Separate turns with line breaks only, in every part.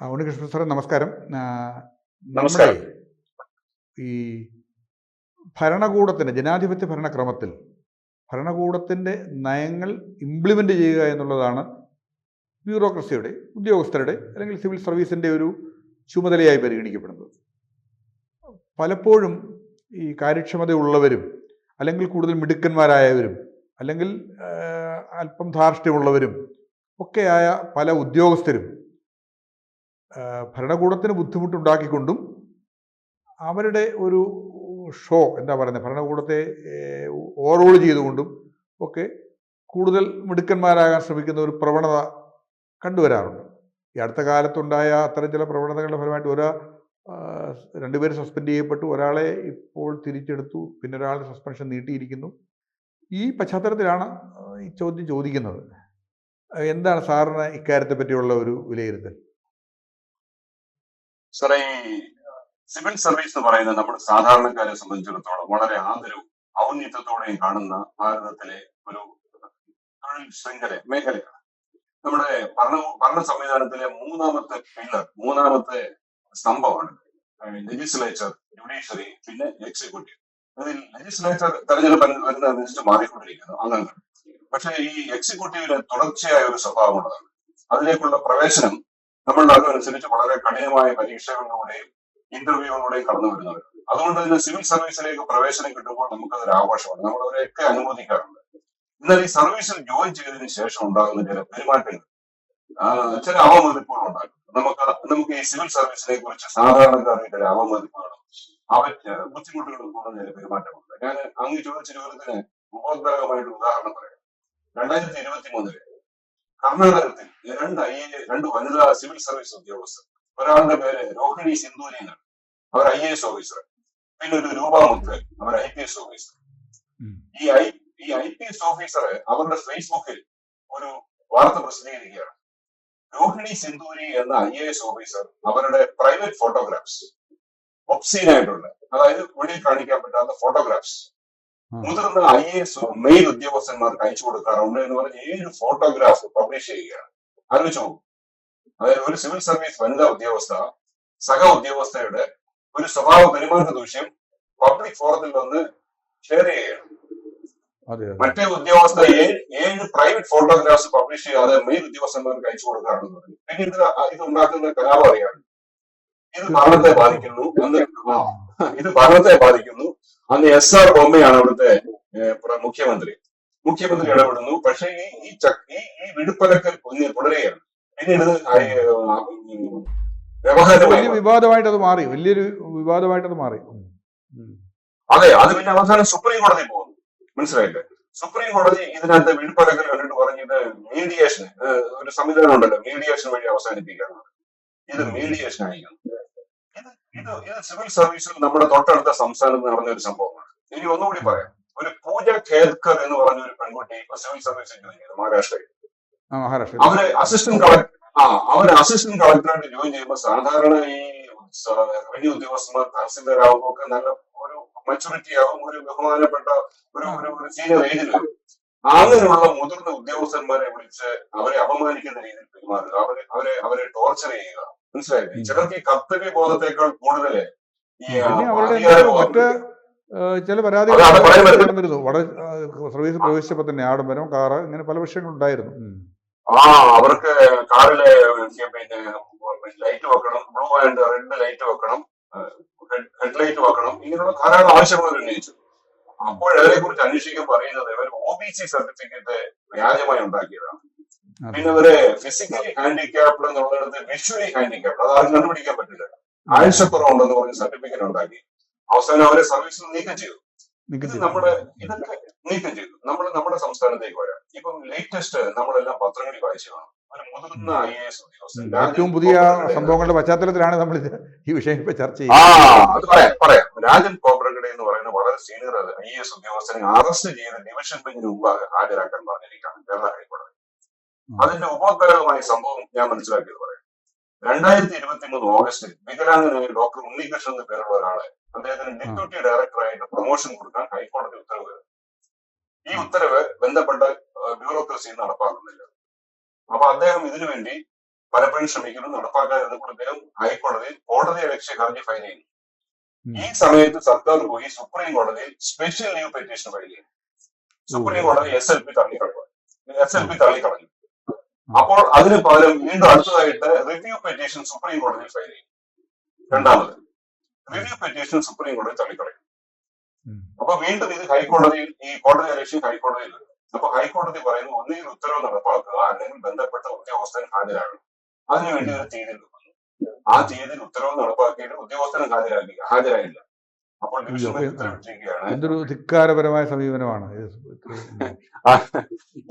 ഉണ്ണികൃഷ്ണൻ സാറേ നമസ്കാരം. ആ, നമ്മുടെ
നമസ്കാരം.
ഈ ഭരണകൂടത്തിൻ്റെ ജനാധിപത്യ ഭരണക്രമത്തിൽ ഭരണകൂടത്തിൻ്റെ നയങ്ങൾ ഇംപ്ലിമെൻ്റ് ചെയ്യുക എന്നുള്ളതാണ് ബ്യൂറോക്രസിയുടെ ഉദ്യോഗസ്ഥരുടെ അല്ലെങ്കിൽ സിവിൽ സർവീസിൻ്റെ ഒരു ചുമതലയായി പരിഗണിക്കപ്പെടുന്നത്. പലപ്പോഴും ഈ കാര്യക്ഷമതയുള്ളവരും അല്ലെങ്കിൽ കൂടുതൽ മിടുക്കന്മാരായവരും അല്ലെങ്കിൽ അല്പം ധാർഷ്ട്യമുള്ളവരും ഒക്കെയായ പല ഉദ്യോഗസ്ഥരും ഭരണകൂടത്തിന് ബുദ്ധിമുട്ടുണ്ടാക്കിക്കൊണ്ടും അവരുടെ ഒരു ഷോ എന്താ പറയുന്നത് ഭരണകൂടത്തെ ഓവറോൾ ചെയ്തുകൊണ്ടും ഒക്കെ കൂടുതൽ മിടുക്കന്മാരാകാൻ ശ്രമിക്കുന്ന ഒരു പ്രവണത കണ്ടുവരാറുണ്ട്. ഈ അടുത്ത കാലത്തുണ്ടായ അത്തരം ചില പ്രവണതകളുടെ ഫലമായിട്ട് രണ്ടുപേര് സസ്പെൻഡ് ചെയ്യപ്പെട്ടു, ഒരാളെ ഇപ്പോൾ തിരിച്ചെടുത്തു, പിന്നെ ഒരാളുടെ സസ്പെൻഷൻ നീട്ടിയിരിക്കുന്നു. ഈ പശ്ചാത്തലത്തിലാണ് ഈ ചോദ്യം ചോദിക്കുന്നത്. എന്താണ് സാറിന് ഇക്കാര്യത്തെ പറ്റിയുള്ള ഒരു വിലയിരുത്തൽ?
സാറേ, ഈ സിവിൽ സർവീസ് എന്ന് പറയുന്നത് നമ്മുടെ സാധാരണക്കാരെ സംബന്ധിച്ചിടത്തോളം വളരെ ആദരവും ഔന്നത്യത്തോടെയും കാണുന്ന ഭാരതത്തിലെ ഒരു തൊഴിൽ ശൃംഖല മേഖലയാണ്. നമ്മുടെ ഭരണ സംവിധാനത്തിലെ മൂന്നാമത്തെ സ്തംഭമാണ് ലെജിസ്ലേച്ചർ, ജുഡീഷ്യറി, പിന്നെ എക്സിക്യൂട്ടീവ്. അതിൽ ലെജിസ്ലേച്ചർ തെരഞ്ഞെടുപ്പ് വരുന്നതനുസരിച്ച് മാറിക്കൊണ്ടിരിക്കുന്നു അംഗങ്ങൾ. പക്ഷേ ഈ എക്സിക്യൂട്ടീവിന് തുടർച്ചയായ ഒരു സ്വഭാവമുള്ളതാണ്. അതിലേക്കുള്ള പ്രവേശനം നമ്മളുടെ അറിവനുസരിച്ച് വളരെ കഠിനമായ പരീക്ഷകളിലൂടെയും ഇന്റർവ്യൂകളിലൂടെയും കടന്നു വരുന്നവർ. അതുകൊണ്ട് തന്നെ സിവിൽ സർവീസിലേക്ക് പ്രവേശനം കിട്ടുമ്പോൾ നമുക്കതൊരു ആഘോഷമാണ്, നമ്മളവരെയൊക്കെ അനുമോദിക്കാറുണ്ട്. എന്നാൽ ഈ സർവീസിൽ ജോയിൻ ചെയ്തതിനു ശേഷം ഉണ്ടാകുന്ന ചില പെരുമാറ്റങ്ങൾ, ചില അവമതിപ്പുകൾ ഉണ്ടാകും. നമുക്ക് ഈ സിവിൽ സർവീസിനെ കുറിച്ച് സാധാരണക്കാരുടെ ചില അവമതിപ്പുകളും ബുദ്ധിമുട്ടുകളും കൂടുന്ന ചില പെരുമാറ്റമുണ്ട്. ഞാൻ അങ്ങ് ചോദിച്ച ചോദ്യത്തിന് ഉപോത്ബലകമായിട്ട് ഉദാഹരണം പറയാം. 2023 കർണാടകത്തിൽ രണ്ട് വനിതാ സിവിൽ സർവീസ് ഉദ്യോഗസ്ഥർ, ഒരാളുടെ പേര് രോഹിണി സിന്ദൂരി എന്നാണ്, അവർ IAS ഓഫീസർ. പിന്നെ ഒരു രൂപ മുദ്രൻ, അവർ IPS ഓഫീസർ. ഈ IPS ഓഫീസർ അവരുടെ ഫേസ്ബുക്കിൽ ഒരു വാർത്ത പ്രസിദ്ധീകരിക്കുകയാണ്. രോഹിണി സിന്ദൂരി എന്ന IAS ഓഫീസർ അവരുടെ പ്രൈവറ്റ് ഫോട്ടോഗ്രാഫ്സ്, ഒബ്സീനായിട്ടുള്ള, അതായത് വെളിയിൽ കാണിക്കാൻ പറ്റാത്ത ഫോട്ടോഗ്രാഫ്സ് മുതിർന്ന IAS മെയിൽ ഉദ്യോഗസ്ഥന്മാർക്ക് അയച്ചു കൊടുക്കാറുണ്ട് എന്ന് പറഞ്ഞ് 7 ഫോട്ടോഗ്രാഫ് പബ്ലിഷ് ചെയ്യുകയാണ്. ആലോചിച്ചു പോകും. അതായത് ഒരു സിവിൽ സർവീസ് വനിതാ ഉദ്യോഗസ്ഥ സഹ ഉദ്യോഗസ്ഥയുടെ ഒരു സ്വഭാവ പെരുമാറ്റ ദൂഷ്യം പബ്ലിക് ഫോറത്തിൽ വന്ന് ഷെയർ ചെയ്യുകയാണ്. മറ്റേ ഉദ്യോഗസ്ഥ 7 പ്രൈവറ്റ് ഫോട്ടോഗ്രാഫ്സ് പബ്ലിഷ് ചെയ്യാതെ മെയിൽ ഉദ്യോഗസ്ഥന്മാർക്ക് അയച്ചു കൊടുക്കാറുണ്ടെന്ന് പറഞ്ഞു. പിന്നെ ഇത് ഉണ്ടാക്കുന്ന കലാപം അറിയാണ്. ഇത് ഭരണത്തെ ബാധിക്കുന്നു. അന്ന് SR ബൊമ്മയാണ് അവിടുത്തെ മുഖ്യമന്ത്രി ഇടപെടുന്നു. പക്ഷേ ഈ വിടുപ്പലക്കൽ തുടരുകയാണ്. പിന്നീട്
വലിയൊരു വിവാദമായിട്ടത് മാറി.
അതെ, അത് പിന്നെ അവസാനം സുപ്രീം കോടതി പോകുന്നു. മനസ്സിലായില്ലേ? സുപ്രീം കോടതി ഇതിനകത്ത് വിടുപ്പലക്കൽ കണ്ടിട്ട് പറഞ്ഞത് മീഡിയേഷൻ, ഒരു സംവിധാനം ഉണ്ടല്ലോ, മീഡിയേഷൻ വഴി അവസാനിപ്പിക്കാനാണ്. ഇത് മീഡിയേഷൻ ആയിരിക്കും. ഇത് സിവിൽ സർവീസിൽ നമ്മുടെ തൊട്ടടുത്ത സംസ്ഥാനത്ത് നടന്ന ഒരു സംഭവമാണ്. ഇനി ഒന്നുകൂടി പറയാം. ഒരു പൂജ ഖേദ്കർ എന്ന് പറഞ്ഞ ഒരു പെൺകുട്ടി ഇപ്പൊ സിവിൽ സർവീസിൽ ജോയിൻ ചെയ്തു മഹാരാഷ്ട്രയിൽ. അവര് അസിസ്റ്റന്റ് കളക്ടറായിട്ട് ജോയിൻ ചെയ്യുമ്പോൾ സാധാരണ ഈ റവന്യൂ ഉദ്യോഗസ്ഥന്മാർ തഹസിൽദാരാകുമ്പോൾ ഒക്കെ നല്ല ഒരു മെച്ചൂരിറ്റി ആകും, ഒരു ബഹുമാനപ്പെട്ട ഒരു സീനിയർ ഏജിൽ വരും. അങ്ങനെയുള്ള മുതിർന്ന ഉദ്യോഗസ്ഥന്മാരെ വിളിച്ച് അവരെ അപമാനിക്കുന്ന രീതിയിൽ പെരുമാറുക, അവരെ ടോർച്ചർ ചെയ്യുക. മനസ്സിലായില്ലേ? ചിലർക്ക് ഈ കർത്തവ്യ ബോധത്തെക്കാൾ കൂടുതൽ
ചില പരാതികൾ വളരെ സർവീസ് പ്രവേശിച്ചപ്പോ തന്നെ ആഡംബരം, കാറ്, ഇങ്ങനെ പല വിഷയങ്ങളുണ്ടായിരുന്നു.
അവർക്ക് കാറിലെ പിന്നെ ലൈറ്റ് വെക്കണം, ബ്ലൂ ആൻഡ് റെഡ് ലൈറ്റ് വെക്കണം, ഹെഡ്ലൈറ്റ് വെക്കണം, ഇങ്ങനെയുള്ള ധാരാളം ആവശ്യങ്ങൾ ഉന്നയിച്ചു. അപ്പോൾ അവരെ കുറിച്ച് അന്വേഷിക്കാൻ പറയുന്നത് ഇവർ OBC സർട്ടിഫിക്കറ്റ് വ്യാജമായി ഉണ്ടാക്കിയതാണ്. പിന്നെ അവര് ഫിസിക്കലി ഹാൻഡിക്യാപ്ഡ് എന്നുള്ളിടത്ത് വിഷ്വലി ഹാൻഡിക്യാപ്ഡ്, അത് ആരും കണ്ടുപിടിക്കാൻ പറ്റില്ല, ആഴ്ചക്കുറവുണ്ടെന്ന് പറഞ്ഞ് സർട്ടിഫിക്കറ്റ് ഉണ്ടാക്കി. അവസാനം അവരെ സർവീസിൽ നീക്കം ചെയ്തു. ഇതൊക്കെ നീക്കം ചെയ്തു. നമ്മുടെ സംസ്ഥാനത്തേക്ക് വരാം. ഇപ്പം ലേറ്റസ്റ്റ് നമ്മളെല്ലാം പത്രങ്ങളിൽ വായിച്ചു കാണും. ഒരു മുതിർന്ന IAS ഉദ്യോഗസ്ഥൻ,
ഏറ്റവും പുതിയ സംഭവങ്ങളുടെ പശ്ചാത്തലത്തിലാണ് നമ്മൾ ഈ വിഷയം ഇപ്പൊ ചർച്ച ചെയ്യുന്നത്.
അത് പറയാം. രാജൻ കോബ്രഗഡെ എന്ന് പറയുന്ന വളരെ സീനിയർ IAS ഉദ്യോഗസ്ഥനെ അറസ്റ്റ് ചെയ്ത് ഡിവിഷൻ ബെഞ്ചിന് മുമ്പാകെ ഹാജരാക്കാൻ പറഞ്ഞിരിക്കുകയാണ് കേരള ഹൈക്കോടതി. അതിന്റെ ഉപോത്ബലകമായ സംഭവം ഞാൻ മനസ്സിലാക്കിയത് പറയാം. 2023 ഓഗസ്റ്റിൽ വികലാംഗനായ ഡോക്ടർ ഉണ്ണികൃഷ്ണൻ എന്ന പേരുള്ള ഒരാളെ അദ്ദേഹത്തിന് ഡെപ്യൂട്ടി ഡയറക്ടറായിട്ട് പ്രൊമോഷൻ കൊടുക്കാൻ ഹൈക്കോടതി ഉത്തരവ് തരും. ഈ ഉത്തരവ് ബന്ധപ്പെട്ട ബ്യൂറോക്രസി നടപ്പാക്കുന്നില്ല. അപ്പൊ അദ്ദേഹം ഇതിനുവേണ്ടി പലപ്പോഴും ശ്രമിക്കുന്നു, നടപ്പാക്കാൻ ഇരുന്നപ്പോൾ അദ്ദേഹം ഹൈക്കോടതിയിൽ കോടതി അലക്ഷ്യ ഹർജി ഫയൽ ചെയ്യുന്നു. ഈ സമയത്ത് സർക്കാർ പോയി സുപ്രീം കോടതിയിൽ സ്പെഷ്യൽ ലീവ് പെറ്റീഷൻ ഫയൽ ചെയ്യുന്നു. സുപ്രീം കോടതി SLP തള്ളിക്കളഞ്ഞു. അപ്പോൾ അതിന് പകരം വീണ്ടും അടുത്തതായിട്ട് റിവ്യൂ പെറ്റീഷൻ സുപ്രീം കോടതിയിൽ ഫയൽ ചെയ്യും. രണ്ടാമത് റിവ്യൂ പെറ്റീഷൻ സുപ്രീം കോടതി തള്ളിക്കളയും. അപ്പൊ വീണ്ടും ഇത് ഹൈക്കോടതിയിൽ, ഈ കോടതി അലക്ഷ്യം ഹൈക്കോടതിയിൽ വരും. അപ്പൊ ഹൈക്കോടതി പറയുന്നു, ഒന്നുകിൽ ഉത്തരവ് നടപ്പാക്കുക, അല്ലെങ്കിൽ ബന്ധപ്പെട്ട ഉദ്യോഗസ്ഥൻ ഹാജരാകണം. അതിനുവേണ്ടി ഒരു തീയതി വെക്കുന്നു. ആ തീയതിയിൽ ഉത്തരവ് നടപ്പാക്കിയിട്ട് ഉദ്യോഗസ്ഥനെ ഹാജരായില്ല. അപ്പോൾ ഡിവിഷൻ ബെഞ്ച് ഉത്തരവിട്ടിരിക്കുകയാണ്.
എന്തൊരു ധിക്കാരപരമായ സമീപനമാണ്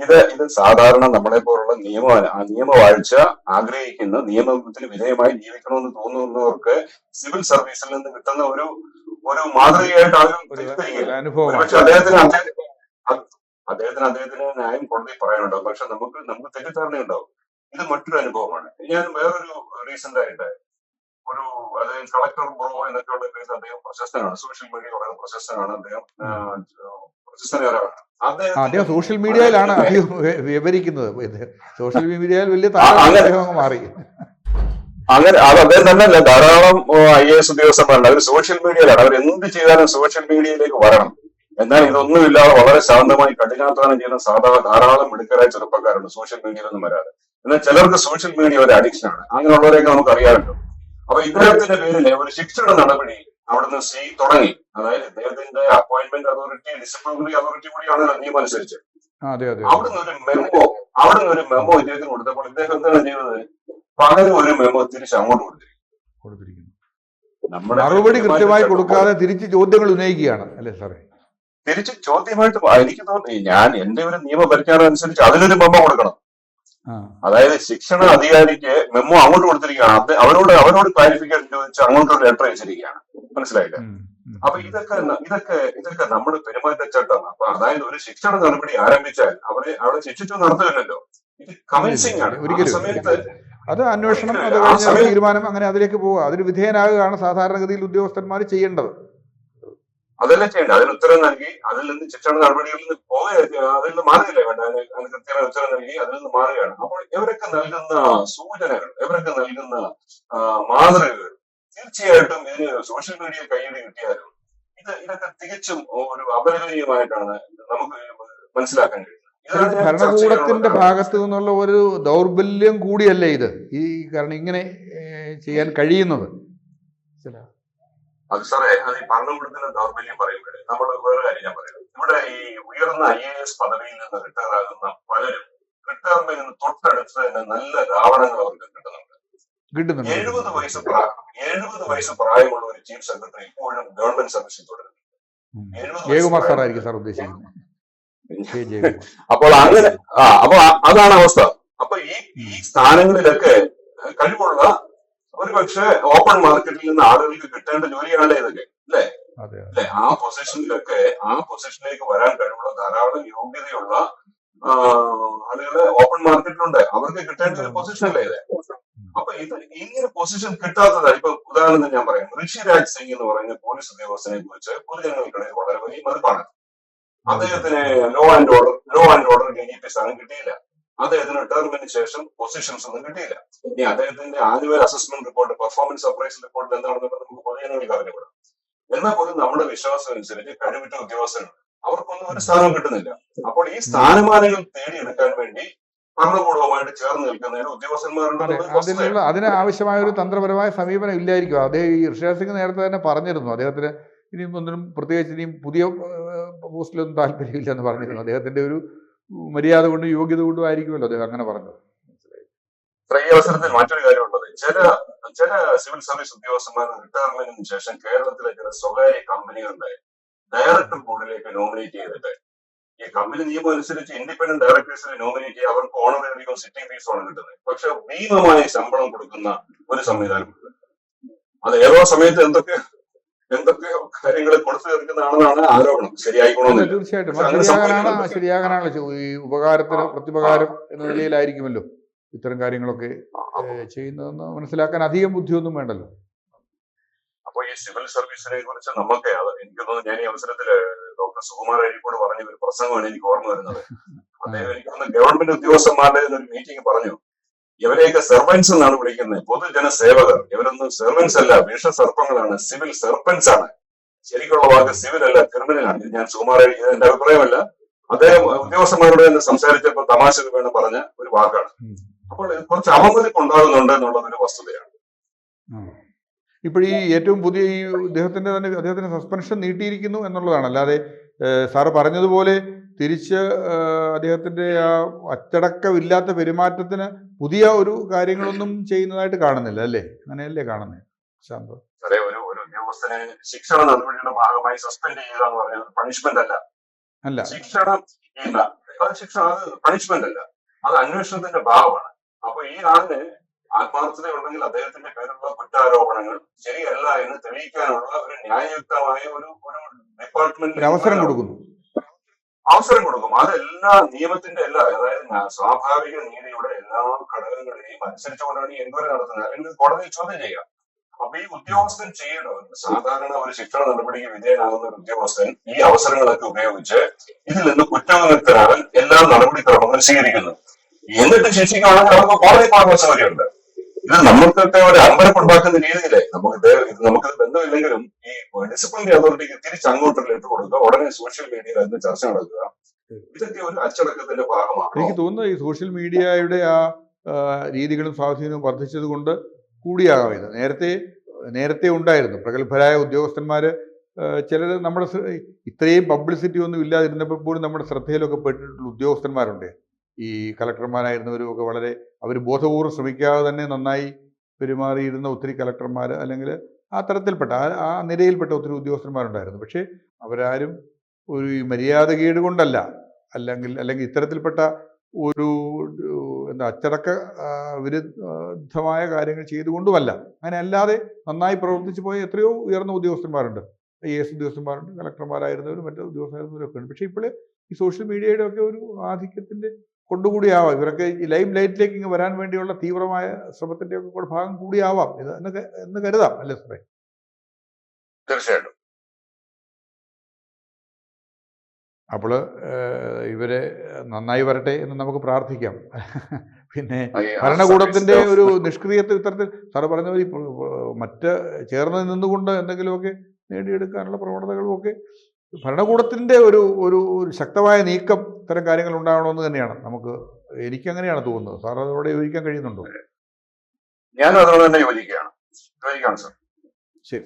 ഇത് സാധാരണ നമ്മളെ പോലുള്ള നിയമവാഴ്ച ആഗ്രഹിക്കുന്ന, നിയമത്തിന് വിധേയമായി ജീവിക്കണമെന്ന് തോന്നുന്നവർക്ക് സിവിൽ സർവീസിൽ നിന്ന് കിട്ടുന്ന ഒരു മാതൃകയായിട്ട് ആളുകൾ അനുഭവം. പക്ഷെ അദ്ദേഹത്തിന് ന്യായം കോടതി പറയാനുണ്ടാവും. പക്ഷെ നമുക്ക് തെറ്റിദ്ധാരണയുണ്ടാവും. ഇത് മറ്റൊരു അനുഭവമാണ്. ഞാൻ വേറൊരു റീസെന്റ് ആയിട്ട് അദ്ദേഹം കളക്ടർ ബ്രോ എന്നൊക്കെയുള്ള പേരിൽ അദ്ദേഹം പ്രശസ്തനാണ്. സോഷ്യൽ മീഡിയ വളരെ പ്രശസ്തനാണ്. അദ്ദേഹം പ്രശസ്തനാണ്.
അദ്ദേഹം സോഷ്യൽ മീഡിയയിലാണ് വിവരിക്കുന്നത്. സോഷ്യൽ മീഡിയയിൽ വലിയ താരം മാറി.
അങ്ങനെ അത് അദ്ദേഹം തന്നെയല്ല, ധാരാളം IAS ഉദ്യോഗസ്ഥന്മാരുണ്ട്. അവർ സോഷ്യൽ മീഡിയയിലാണ്. അവർ എന്ത് ചെയ്താലും സോഷ്യൽ മീഡിയയിലേക്ക് വരണം. എന്നാൽ ഇതൊന്നുമില്ലാതെ വളരെ ശാന്തമായി കഠിനാധ്വാനം ചെയ്യുന്ന ധാരാളം മിടുക്കരായ ചെറുപ്പക്കാരുണ്ട് സോഷ്യൽ മീഡിയയിലൊന്നും വരാതെ. എന്നാൽ ചിലർക്ക് സോഷ്യൽ മീഡിയ ഒരു അഡിക്ഷനാണ്. അങ്ങനെയുള്ളവരെയൊക്കെ നമുക്ക് അറിയാമല്ലോ. അപ്പൊ ഇദ്ദേഹത്തിന്റെ പേരിൽ ഒരു ശിക്ഷണ നടപടി അവിടുന്ന് തുടങ്ങി. അതായത് ഇദ്ദേഹത്തിന്റെ അപ്പോയിന്റ്മെന്റ് അതോറിറ്റി ഡിസിപ്ലിനറി അതോറിറ്റി കൂടിയാണ് നിയമം അനുസരിച്ച്. അവിടുന്ന് ഒരു മെമ്മോ ഇദ്ദേഹത്തിന് കൊടുത്തപ്പോൾ ഇദ്ദേഹം എന്താണ് ചെയ്തത്? പകരം ഒരു മെമ്മോ തിരിച്ച് അങ്ങോട്ട് കൊടുത്തിരിക്കുന്നു.
മറുപടി കൃത്യമായി കൊടുക്കാതെ തിരിച്ച് ചോദ്യങ്ങൾ ഉന്നയിക്കുകയാണ് അല്ലേ സാറേ?
തിരിച്ച് ചോദ്യമായിട്ട് എനിക്ക് തോന്നി, എന്റെ ഒരു നിയമപരിജ്ഞാനം അനുസരിച്ച് അതിനൊരു മെമ്മോ കൊടുക്കണം. അതായത് ശിക്ഷണ അധികാരിക്ക് മെമ്മോ അങ്ങോട്ട് കൊടുത്തിരിക്കുകയാണ്. അവരോട് ക്ലാരിഫിക്കേഷൻ ചോദിച്ച് അങ്ങോട്ടൊരു ലെറ്റർ അയച്ചിരിക്കുകയാണ്. മനസ്സിലായില്ലേ? അപ്പൊ ഇതൊക്കെ നമ്മുടെ പെരുമാറ്റച്ചട്ടമാണ്. അപ്പൊ അതായത് ഒരു ശിക്ഷണ നടപടി ആരംഭിച്ചാൽ അവിടെ ശിക്ഷിച്ചു നടത്തുകയല്ലോ. ഇത് കമൻസിംഗ് ആണ്. ആ സമയത്ത്
അത് അന്വേഷണം, അത് കഴിഞ്ഞ തീരുമാനം, അങ്ങനെ അതിലേക്ക് പോവുക, അതിന് വിധേയനാകുകയാണ് സാധാരണഗതിയിൽ ഉദ്യോഗസ്ഥന്മാർ ചെയ്യേണ്ടത്.
അതല്ലേ ചെയ്യേണ്ടത്. അതിന് ഉത്തരം നൽകി അതിൽ നിന്ന് ശിക്ഷണ നടപടികളിൽ നിന്ന് അതിൽ നിന്ന് മാറുകയില്ലേ വേണ്ട. അതിന് കൃത്യമായ ഉത്തരം നൽകി അതിൽ നിന്ന് മാറുകയാണ്. അപ്പോൾ ഇവരൊക്കെ നൽകുന്ന സൂചനകൾ, ഇവരൊക്കെ നൽകുന്ന മാതൃകകൾ തീർച്ചയായിട്ടും ഇതിന് സോഷ്യൽ മീഡിയ കൈയ്യടി കിട്ടിയാലും ഇതൊക്കെ തികച്ചും ഒരു അപലപനീയമായിട്ടാണ് നമുക്ക് മനസ്സിലാക്കാൻ കഴിയുന്നത്.
ഭരണകൂടത്തിന്റെ ഭാഗത്തു നിന്നുള്ള ഒരു ദൗർബല്യം കൂടിയല്ലേ ഇത്? കാരണം ഇങ്ങനെ ചെയ്യാൻ കഴിയുന്നത്.
അത് സാറേ, അത് ഈ ഭരണകൂടത്തിന്റെ ദൗർബല്യം പറയുമ്പോൾ നമ്മൾ വേറെ കാര്യം ഞാൻ പറയുന്നത്, ഇവിടെ ഈ ഉയർന്ന IAS പദവിയിൽ നിന്ന് റിട്ടയർ ആകുന്ന പലരും റിട്ടയർമെന്റിന് തൊട്ടടുത്ത് തന്നെ നല്ല ലാവണങ്ങൾ അവർക്ക് കിട്ടുന്നുണ്ട്. 70 വയസ്സ് പ്രായമുള്ള ഒരു ചീഫ് സെക്രട്ടറി ഇപ്പോഴും ഗവൺമെന്റ് സർവീസിൽ തുടരുന്നു. അപ്പോൾ അങ്ങനെ അപ്പൊ അതാണ് അവസ്ഥ. അപ്പൊ ഈ സ്ഥാനങ്ങളിലൊക്കെ കഴിവുള്ള ഒരു പക്ഷെ ഓപ്പൺ മാർക്കറ്റിൽ നിന്ന് ആളുകൾക്ക് കിട്ടേണ്ട ജോലിയാണല്ലേ ഇതൊക്കെ, അല്ലേ? ആ പൊസിഷനിലേക്ക് വരാൻ കഴിവുള്ള ധാരാളം യോഗ്യതയുള്ള ആളുകള് ഓപ്പൺ മാർക്കറ്റിലുണ്ട്. അവർക്ക് കിട്ടേണ്ട ഒരു പൊസിഷനല്ലേ ഇത്? അപ്പൊ ഇങ്ങനെ പൊസിഷൻ കിട്ടാത്തതാണ്. ഇപ്പൊ ഉദാഹരണം ഞാൻ പറയാം, ഋഷിരാജ് സിംഗ് എന്ന് പറയുന്ന പോലീസ് ഉദ്യോഗസ്ഥനെ കുറിച്ച് പൊതുജനങ്ങൾക്കിടയിൽ വളരെ വലിയ മതിപ്പാണ്. അദ്ദേഹത്തിന് ലോ ആൻഡ് ഓർഡർ DGP സ്ഥാനം കിട്ടിയില്ല. അദ്ദേഹത്തിന് റിട്ടയർമെന്റിന് ശേഷം പൊസിഷൻസ് ഒന്നും കിട്ടിയില്ല. ഇനി അദ്ദേഹത്തിന്റെ annual assessment report, performance appraisal report എന്താണെന്ന് നമുക്ക് പൊതുജനങ്ങൾക്ക് അറിഞ്ഞുകൂടാം. എന്നാൽ പോലും നമ്മുടെ വിശ്വാസം അനുസരിച്ച് കഴിവുറ്റ ഉദ്യോഗസ്ഥരുണ്ട്, അവർക്കൊന്നും ഒരു സ്ഥാനം കിട്ടുന്നില്ല. അപ്പോൾ ഈ സ്ഥാനമാനങ്ങൾ നേടിയെടുക്കാൻ വേണ്ടി ഭരണകൂടവുമായിട്ട് ചേർന്ന് നിൽക്കുന്നതിന് ഉദ്യോഗസ്ഥന്മാരുണ്ട്.
അതിന് ആവശ്യമായ ഒരു തന്ത്രപരമായ സമീപനം ഇല്ലായിരിക്കും. അദ്ദേഹം ഈ ഋഷിരാജ് സിംഗ് നേരത്തെ തന്നെ പറഞ്ഞിരുന്നു, അദ്ദേഹത്തിന് ഇനിയും ഒന്നിനും പ്രത്യേകിച്ച് ഇനിയും പുതിയ പോസ്റ്റിലൊന്നും താല്പര്യമില്ല എന്ന് പറഞ്ഞിരുന്നു. അദ്ദേഹത്തിന്റെ ഒരു മര്യാദ കൊണ്ടും യോഗ്യത കൊണ്ടും ആയിരിക്കുമല്ലോ അദ്ദേഹം അങ്ങനെ പറഞ്ഞത്.
ഈ അവസരത്തിൽ മറ്റൊരു കാര്യമുള്ളത്, ചില സിവിൽ സർവീസ് ഉദ്യോഗസ്ഥന്മാർ റിട്ടയർമെന്റിന് ശേഷം കേരളത്തിലെ ചില സ്വകാര്യ കമ്പനികളുടെ ഡയറക്ടർ ബോർഡിലേക്ക് നോമിനേറ്റ് ചെയ്തിട്ട്, ഈ കമ്പനി നിയമം അനുസരിച്ച് ഇൻഡിപെൻഡന്റ് ഡയറക്ടേഴ്സിനെ നോമിനേറ്റ് ചെയ്യുക, അവർക്ക് ഓണറേറിയോ സിറ്റിംഗ് ഫീസോണ് കിട്ടുന്നത്. പക്ഷെ ഭീമമായ ശമ്പളം കൊടുക്കുന്ന ഒരു സംവിധാനമുണ്ട്. അത് ഏതോ സമയത്ത് എന്തൊക്കെയോ കാര്യങ്ങൾ കൊടുത്തു തീർക്കുന്നതാണെന്നാണ് ആരോപണം. ശരിയായിക്കോണമെന്നില്ല.
തീർച്ചയായിട്ടും ശരിയാകാനാണ് ഈ ഉപകാരത്തിന് പ്രത്യുപകാരം എന്ന നിലയിലായിരിക്കുമല്ലോ ഇത്തരം കാര്യങ്ങളൊക്കെ ചെയ്യുന്നതെന്ന് മനസ്സിലാക്കാൻ അധികം ബുദ്ധിയൊന്നും വേണ്ടല്ലോ.
അപ്പൊ ഈ സിവിൽ സർവീസിനെ കുറിച്ച് നമുക്ക് എനിക്ക് തോന്നുന്നു, ഞാൻ ഈ അവസരത്തിൽ ഡോക്ടർ സുകുമാർ അഴീക്കോട് പറഞ്ഞ ഒരു പ്രസംഗമാണ് എനിക്ക് ഓർമ്മ വരുന്നത്. അദ്ദേഹം എനിക്ക് തോന്നുന്നു ഗവൺമെന്റ് ഉദ്യോഗസ്ഥന്മാരുടെ ഒരു മീറ്റിംഗ് പറഞ്ഞു, ഇവരെയൊക്കെ സെർവൻസ് എന്നാണ് വിളിക്കുന്നത്, പൊതുജന സേവകർ. ഇവരൊന്നും സെർവൻസ് അല്ല, വിഷസർപ്പങ്ങളാണ്, സിവിൽ സെർപ്പൻസ് ആണ്. ശരിക്കുള്ള വാക്ക് സിവിൽ അല്ല, ക്രിമിനലാണ്. ഇത് ഞാൻ സുമാരെ, ഇത് എന്റെ അഭിപ്രായമല്ല, അദ്ദേഹം ഉദ്യോഗസ്ഥന്മാരോട് തന്നെ സംസാരിച്ചപ്പോൾ തമാശക്ക് വേണം പറഞ്ഞ ഒരു വാക്കാണ്. അപ്പോൾ കുറച്ച് അവമതിപ്പ് ഉണ്ടാകുന്നുണ്ട് എന്നുള്ളത് ഒരു വസ്തുതയാണ്.
ഇപ്പോൾ ഈ ഏറ്റവും പുതിയ ഈ അദ്ദേഹത്തിന്റെ സസ്പെൻഷൻ നീട്ടിയിരിക്കുന്നു എന്നുള്ളതാണ്. അല്ലാതെ സാറ് പറഞ്ഞതുപോലെ തിരിച്ച് അദ്ദേഹത്തിന്റെ ആ അച്ചടക്കമില്ലാത്ത പെരുമാറ്റത്തിന് പുതിയ ഒരു കാര്യങ്ങളൊന്നും ചെയ്യുന്നതായിട്ട് കാണുന്നില്ല അല്ലേ? അങ്ങനെയല്ലേ കാണുന്നത് ശാന്ത?
അതെ, ഒരു ഉദ്യോഗസ്ഥനെ ശിക്ഷണ നടപടിയുടെ ഭാഗമായി സസ്പെൻഡ് ചെയ്യുക എന്ന് പറഞ്ഞാൽ പണിഷ്മെന്റ് അല്ല.
അല്ല,
ശിക്ഷണം ഇല്ല, അത് പണിഷ്മെന്റ് അല്ല, അത് അന്വേഷണത്തിന്റെ ഭാഗമാണ്. അപ്പൊ ഈ ആളിന് ആത്മാർത്ഥത ഉണ്ടെങ്കിൽ അദ്ദേഹത്തിന്റെ പേരിലുള്ള കുറ്റാരോപണങ്ങൾ ശരിയല്ല എന്ന് തെളിയിക്കാനുള്ള ഒരു ന്യായയുക്തമായ ഒരു ഡിപ്പാർട്ട്മെന്റ്
അവസരം കൊടുക്കുന്നു.
അതെല്ലാ നിയമത്തിന്റെ അതായത് സ്വാഭാവിക നീതിയുടെ എല്ലാ ഘടകങ്ങളെയും അനുസരിച്ചുകൊണ്ടാണ് ഈ എൻക്വയറി നടത്തുന്നത്, അല്ലെങ്കിൽ കോടതിയിൽ ചോദ്യം ചെയ്യുക. അപ്പൊ ഈ ഉദ്യോഗസ്ഥൻ ചെയ്യേണ്ടത്, സാധാരണ ഒരു ശിക്ഷണ നടപടിക്ക് വിധേയനാകുന്ന ഒരു ഉദ്യോഗസ്ഥൻ ഈ അവസരങ്ങളൊക്കെ ഉപയോഗിച്ച് ഇതിൽ നിന്ന് കുറ്റവിമുക്തരാകാൻ എല്ലാ നടപടിക്രമങ്ങളും സ്വീകരിക്കുന്നു. എന്നിട്ട് ശിക്ഷിക്കുകയാണെങ്കിൽ അവർക്ക് കോടതി പോകാൻ സൗകര്യമുണ്ട്. ഇത് നമുക്കൊക്കെ ഒരു അമ്പരപ്പുണ്ടാക്കുന്ന രീതിയിലെ നമുക്ക് ബന്ധമില്ലെങ്കിലും ഈ ഡിസിപ്ലിനറി അതോറിറ്റിക്ക് തിരിച്ച് അങ്ങോട്ട് ലെറ്റർ കൊടുക്കുക, ഉടനെ സോഷ്യൽ മീഡിയയിൽ അതിന് ചർച്ച നടക്കുക, ഇതൊക്കെ ഒരു അച്ചടക്കത്തിന്റെ ഭാഗമാണ്.
എനിക്ക് തോന്നുന്നത് ഈ സോഷ്യൽ മീഡിയയുടെ ആ രീതികളും സ്വാധീനവും വർദ്ധിച്ചത് കൊണ്ട് കൂടിയാകാം ഇത്. നേരത്തെ ഉണ്ടായിരുന്നു പ്രഗത്ഭരായ ഉദ്യോഗസ്ഥന്മാര്, ചിലർ നമ്മുടെ ഇത്രയും പബ്ലിസിറ്റി ഒന്നും ഇല്ലാതിരുന്നപ്പോൾ പോലും നമ്മുടെ ശ്രദ്ധയിലൊക്കെ പെട്ടിട്ടുള്ള ഉദ്യോഗസ്ഥന്മാരുണ്ട്. ഈ കളക്ടർമാരായിരുന്നവരും ഒക്കെ വളരെ അവർ ബോധപൂർവ്വം ശ്രമിക്കാതെ തന്നെ നന്നായി പെരുമാറിയിരുന്ന ഒത്തിരി കളക്ടർമാർ, അല്ലെങ്കിൽ ആ തരത്തിൽപ്പെട്ട ആ നിരയിൽപ്പെട്ട ഒത്തിരി ഉദ്യോഗസ്ഥന്മാരുണ്ടായിരുന്നു. പക്ഷേ അവരാരും ഒരു മര്യാദകേട് കൊണ്ടല്ല, അല്ലെങ്കിൽ ഇത്തരത്തിൽപ്പെട്ട ഒരു അച്ചടക്ക വിരുദ്ധമായ കാര്യങ്ങൾ ചെയ്തുകൊണ്ടുമല്ല. അങ്ങനെ അല്ലാതെ നന്നായി പ്രവർത്തിച്ചു പോയ എത്രയോ ഉയർന്ന ഉദ്യോഗസ്ഥന്മാരുണ്ട്, IAS ഉദ്യോഗസ്ഥന്മാരുണ്ട്, കളക്ടർമാരായിരുന്നവരും മറ്റു ഉദ്യോഗസ്ഥരായിരുന്നവരൊക്കെ ഉണ്ട്. പക്ഷേ ഇപ്പോൾ ഈ സോഷ്യൽ മീഡിയയുടെ ഒക്കെ ഒരു ആധിക്യത്തിന്റെ കൊണ്ടുകൂടിയാവാം ഇവരൊക്കെ ഈ ലൈം ലൈറ്റിലേക്ക് ഇങ്ങ് വരാൻ വേണ്ടിയുള്ള തീവ്രമായ ശ്രമത്തിന്റെ ഒക്കെ കൂടെ ഭാഗം കൂടിയാവാം ഇത് എന്ന് കരുതാം അല്ലേ സാറേ?
തീർച്ചയായിട്ടും.
അപ്പോൾ ഇവരെ നന്നായി വരട്ടെ എന്ന് നമുക്ക് പ്രാർത്ഥിക്കാം. പിന്നെ ഭരണകൂടത്തിന്റെ ഒരു നിഷ്ക്രിയത്വം ഇത്തരത്തിൽ സാറ് പറഞ്ഞ പോലെ മറ്റ് ചേർന്ന് നിന്നുകൊണ്ട് എന്തെങ്കിലുമൊക്കെ നേടിയെടുക്കാനുള്ള പ്രവണതകളും ഒക്കെ ഭരണകൂടത്തിന്റെ ഒരു ശക്തമായ നീക്കം ഇത്തരം കാര്യങ്ങൾ ഉണ്ടാകണമെന്ന് തന്നെയാണ് എനിക്കങ്ങനെയാണ് തോന്നുന്നത്. സാർ അതോടെ യോജിക്കാൻ കഴിയുന്നുണ്ടോ?
ഞാൻ അതോടെ തന്നെ യോജിക്കുകയാണ് സാർ.
ശരി.